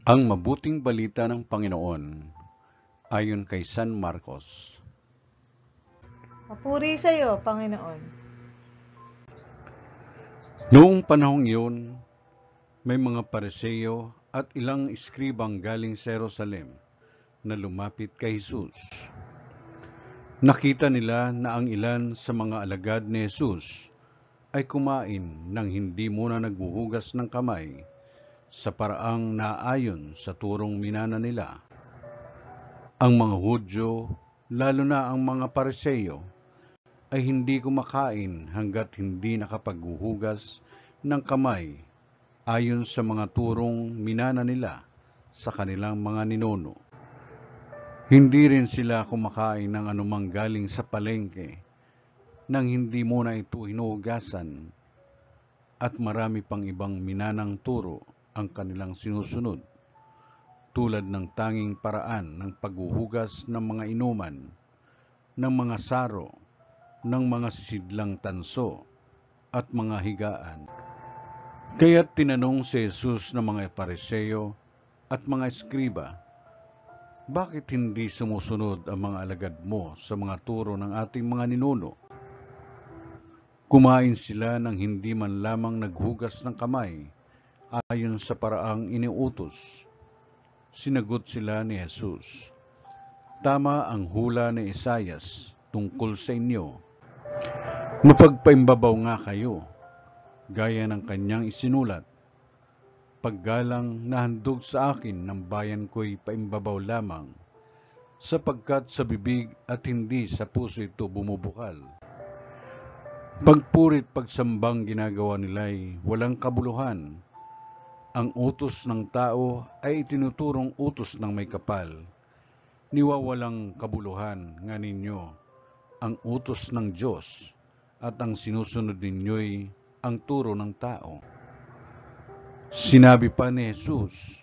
Ang mabuting balita ng Panginoon ayon kay San Marcos. Papuri sa iyo, Panginoon. Noong panahong iyon, may mga Pariseo at ilang eskribang galing sa Jerusalem na lumapit kay Jesus. Nakita nila na ang ilan sa mga alagad ni Jesus ay kumain nang hindi muna naghuhugas ng kamay sa paraang naayon sa turong minana nila. Ang mga Hudyo, lalo na ang mga Pariseo, ay hindi kumakain hanggat hindi nakapaghuhugas ng kamay ayon sa mga turong minana nila sa kanilang mga ninuno. Hindi rin sila kumakain ng anumang galing sa palengke nang hindi muna ito hinuhugasan, at marami pang ibang minanang turo ang kanilang sinusunod, tulad ng tanging paraan ng paghuhugas ng mga inuman, ng mga saro, ng mga sisidlang tanso, at mga higaan. Kaya't tinanong si Jesus ng mga Pariseo at mga eskriba, bakit hindi sumusunod ang mga alagad mo sa mga turo ng ating mga ninuno? Kumain sila nang hindi man lamang naghugas ng kamay ayon sa paraang iniutos. Sinagot sila ni Jesus, tama ang hula ni Isaias tungkol sa inyo. Mapagpaimbabaw nga kayo, gaya ng kanyang isinulat. Paggalang na handog sa akin ng bayan ko'y paimbabaw lamang, sapagkat sa bibig at hindi sa puso ito bumubukal. Pagpurit pagsambang ginagawa nila'y walang kabuluhan. Ang utos ng tao ay itinuturong utos ng may kapal. Niwawalang kabuluhan nga ninyo ang utos ng Diyos, at ang sinusunod ninyo'y ang turo ng tao. Sinabi pa ni Jesus,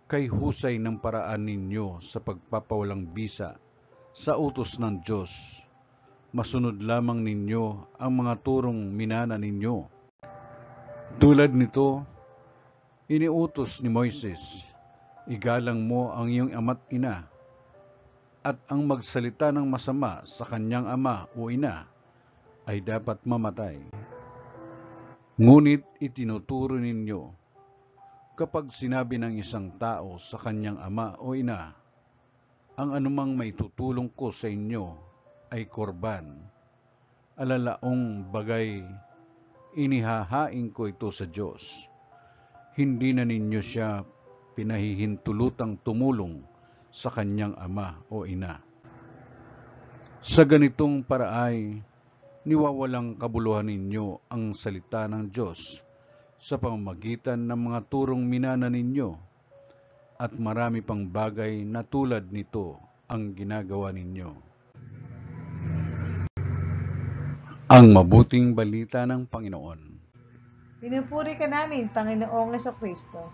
kay husay ng paraan ninyo sa pagpapawalang bisa sa utos ng Diyos, masunod lamang ninyo ang mga turong minana ninyo. Tulad nito, iniutos ni Moises, igalang mo ang iyong ama't ina, at ang magsalita ng masama sa kanyang ama o ina ay dapat mamatay. Ngunit itinuturo ninyo, kapag sinabi ng isang tao sa kanyang ama o ina, ang anumang maitutulong ko sa inyo ay korban, alalaong bagay, inihahain ko ito sa Diyos. Hindi na ninyo siya pinahihintulutang tumulong sa kanyang ama o ina. Sa ganitong paraay, niwawalang kabuluhan ninyo ang salita ng Diyos sa pamamagitan ng mga turong minana ninyo, at marami pang bagay na tulad nito ang ginagawa ninyo. Ang mabuting balita ng Panginoon. Pinupuri ka namin, Panginoong Jesucristo.